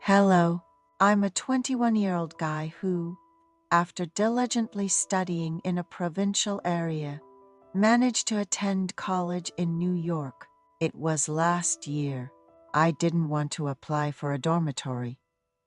Hello, I'm a 21-year-old guy who, after diligently studying in a provincial area, managed to attend college in New York. It was last year. I didn't want to apply for a dormitory,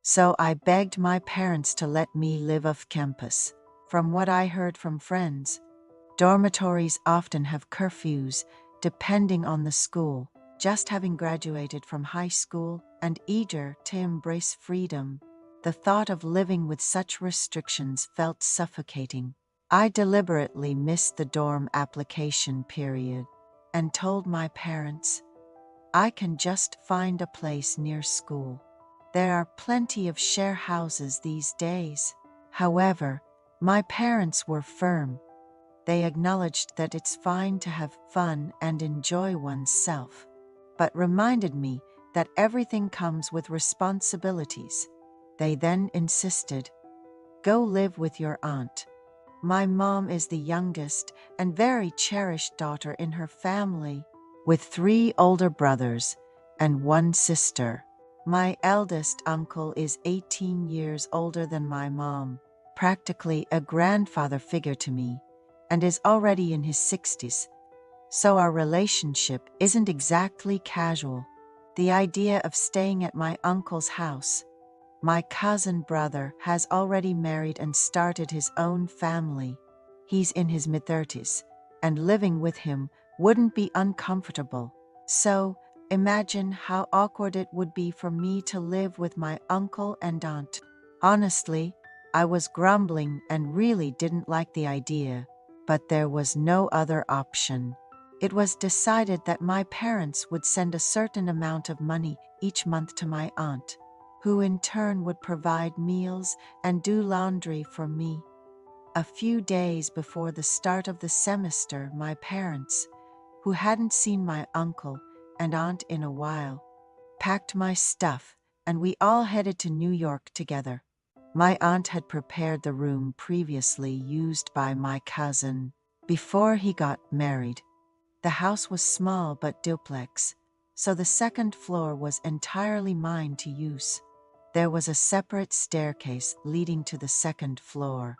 so I begged my parents to let me live off campus. From what I heard from friends, dormitories often have curfews depending on the school. Just having graduated from high school and eager to embrace freedom, the thought of living with such restrictions felt suffocating. I deliberately missed the dorm application period and told my parents, I can just find a place near school. There are plenty of share houses these days. However, my parents were firm. They acknowledged that it's fine to have fun and enjoy oneself, but reminded me that everything comes with responsibilities. They then insisted, go live with your aunt. My mom is the youngest and very cherished daughter in her family, with 3 older brothers and 1 sister. My eldest uncle is 18 years older than my mom, practically a grandfather figure to me, and is already in his 60s, so our relationship isn't exactly casual. The idea of staying at my uncle's house. My cousin brother has already married and started his own family. He's in his mid-30s, and living with him wouldn't be uncomfortable. So, imagine how awkward it would be for me to live with my uncle and aunt. Honestly, I was grumbling and really didn't like the idea, but there was no other option. It was decided that my parents would send a certain amount of money each month to my aunt, who in turn would provide meals and do laundry for me. A few days before the start of the semester, my parents, who hadn't seen my uncle and aunt in a while, packed my stuff and we all headed to New York together. My aunt had prepared the room previously used by my cousin before he got married. The house was small but duplex, so the second floor was entirely mine to use. There was a separate staircase leading to the second floor,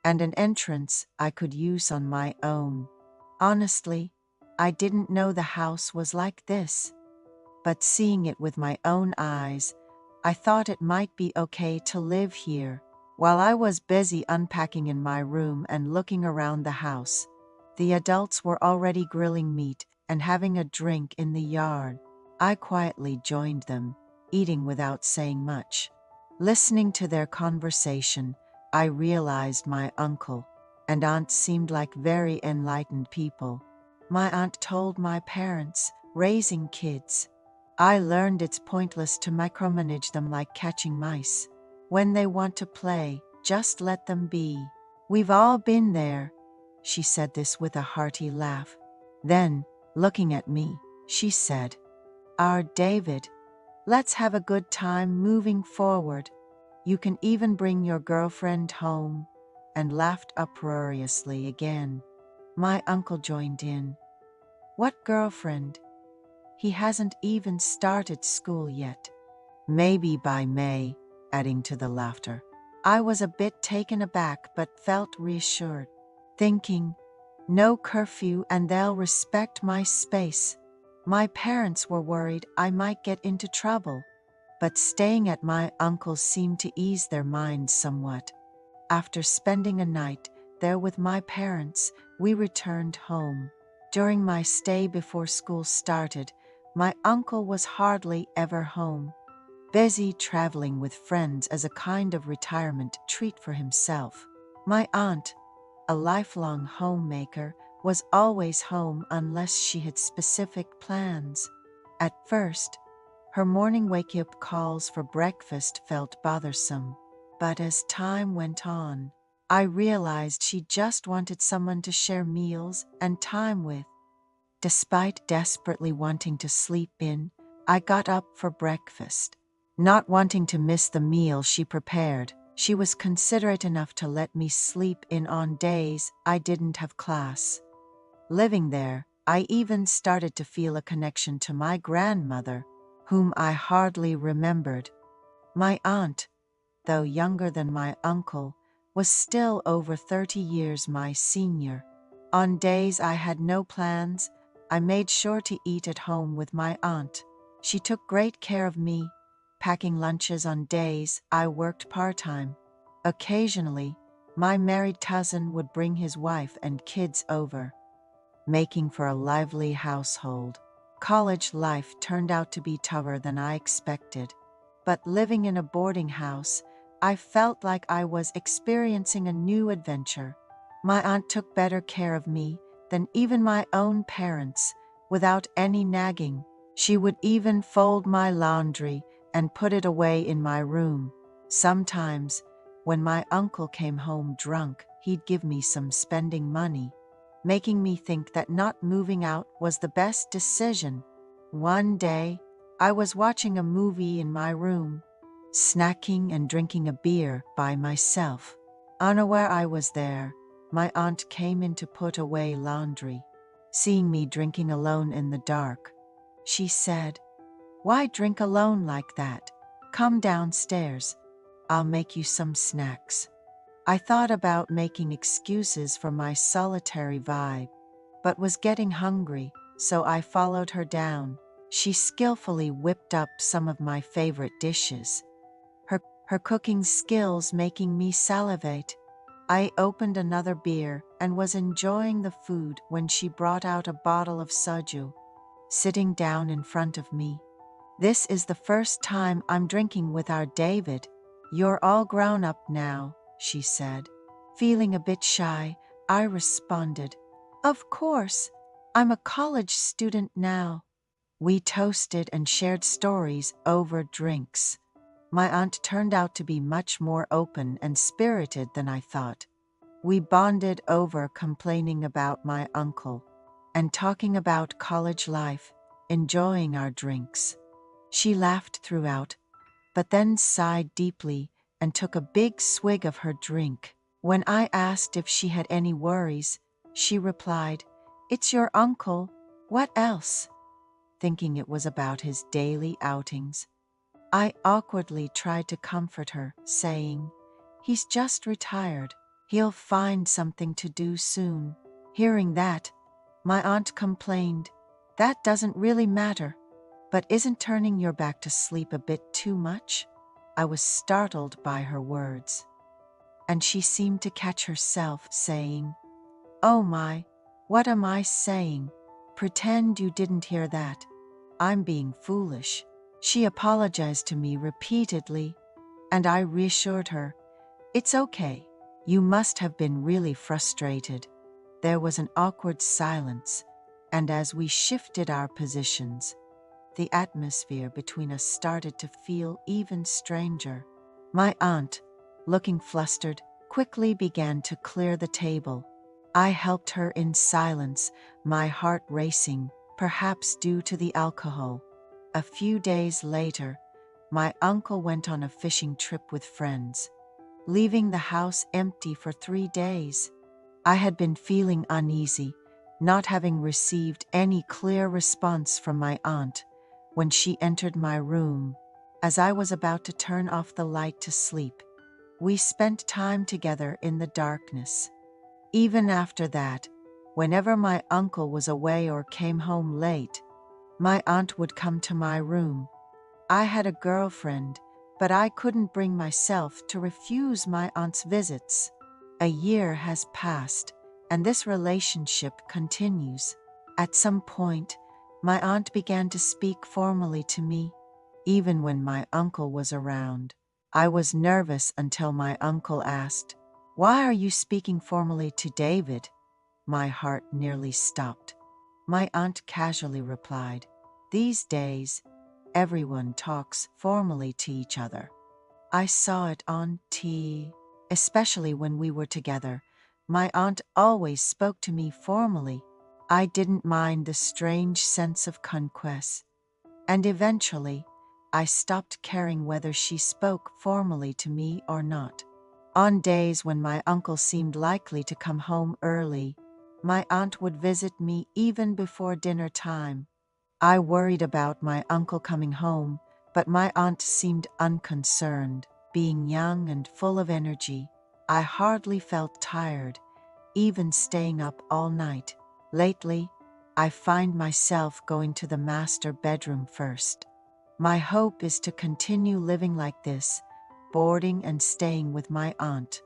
and an entrance I could use on my own. Honestly, I didn't know the house was like this, but seeing it with my own eyes, I thought it might be okay to live here. While I was busy unpacking in my room and looking around the house, the adults were already grilling meat and having a drink in the yard. I quietly joined them, eating without saying much. Listening to their conversation, I realized my uncle and aunt seemed like very enlightened people. My aunt told my parents, raising kids, I learned it's pointless to micromanage them like catching mice. When they want to play, just let them be. We've all been there. She said this with a hearty laugh. Then, looking at me, she said, our David, let's have a good time moving forward. You can even bring your girlfriend home, and laughed uproariously again. My uncle joined in. What girlfriend? He hasn't even started school yet. Maybe by May, adding to the laughter. I was a bit taken aback but felt reassured, thinking, no curfew and they'll respect my space. My parents were worried I might get into trouble, but staying at my uncle's seemed to ease their minds somewhat. After spending a night there with my parents, we returned home. During my stay before school started, my uncle was hardly ever home, busy traveling with friends as a kind of retirement treat for himself. My aunt, a lifelong homemaker, was always home unless she had specific plans. At first, her morning wake-up calls for breakfast felt bothersome, but as time went on, I realized she just wanted someone to share meals and time with. Despite desperately wanting to sleep in, I got up for breakfast. Not wanting to miss the meal she prepared, she was considerate enough to let me sleep in on days I didn't have class. Living there, I even started to feel a connection to my grandmother, whom I hardly remembered. My aunt, though younger than my uncle, was still over 30 years my senior. On days I had no plans, I made sure to eat at home with my aunt. She took great care of me, packing lunches on days I worked part-time. Occasionally, my married cousin would bring his wife and kids over, making for a lively household. College life turned out to be tougher than I expected, but living in a boarding house, I felt like I was experiencing a new adventure. My aunt took better care of me than even my own parents, without any nagging. She would even fold my laundry and put it away in my room. Sometimes, when my uncle came home drunk, he'd give me some spending money, making me think that not moving out was the best decision. One day, I was watching a movie in my room, snacking and drinking a beer by myself. Unaware I was there, my aunt came in to put away laundry. Seeing me drinking alone in the dark, she said, "Why drink alone like that? Come downstairs. I'll make you some snacks." I thought about making excuses for my solitary vibe, but was getting hungry, so I followed her down. She skillfully whipped up some of my favorite dishes, her cooking skills making me salivate. I opened another beer and was enjoying the food when she brought out a bottle of soju, sitting down in front of me. "This is the first time I'm drinking with our David. You're all grown up now," she said. Feeling a bit shy, I responded, "Of course, I'm a college student now." We toasted and shared stories over drinks. My aunt turned out to be much more open and spirited than I thought. We bonded over complaining about my uncle and talking about college life, enjoying our drinks. She laughed throughout, but then sighed deeply and took a big swig of her drink. When I asked if she had any worries, she replied, "It's your uncle. What else?" Thinking it was about his daily outings. I awkwardly tried to comfort her, saying, "He's just retired. He'll find something to do soon." Hearing that, my aunt complained, "That doesn't really matter. But isn't turning your back to sleep a bit too much?" I was startled by her words, and she seemed to catch herself, saying, "Oh my, what am I saying? Pretend you didn't hear that. I'm being foolish." She apologized to me repeatedly, and I reassured her, "It's okay. You must have been really frustrated." There was an awkward silence, and as we shifted our positions, the atmosphere between us started to feel even stranger. My aunt, looking flustered, quickly began to clear the table. I helped her in silence, my heart racing, perhaps due to the alcohol. A few days later, my uncle went on a fishing trip with friends, leaving the house empty for 3 days. I had been feeling uneasy, not having received any clear response from my aunt when she entered my room. As I was about to turn off the light to sleep, we spent time together in the darkness. Even after that, whenever my uncle was away or came home late, my aunt would come to my room. I had a girlfriend, but I couldn't bring myself to refuse my aunt's visits. A year has passed, and this relationship continues. At some point, my aunt began to speak formally to me, even when my uncle was around. I was nervous until my uncle asked, "Why are you speaking formally to David?" My heart nearly stopped. My aunt casually replied, "These days, everyone talks formally to each other." I saw it on TV, especially when we were together. My aunt always spoke to me formally. I didn't mind the strange sense of conquest, and eventually, I stopped caring whether she spoke formally to me or not. On days when my uncle seemed likely to come home early, my aunt would visit me even before dinner time. I worried about my uncle coming home, But my aunt seemed unconcerned. Being young and full of energy, I hardly felt tired, even staying up all night. Lately, I find myself going to the master bedroom first. My hope is to continue living like this, boarding and staying with my aunt.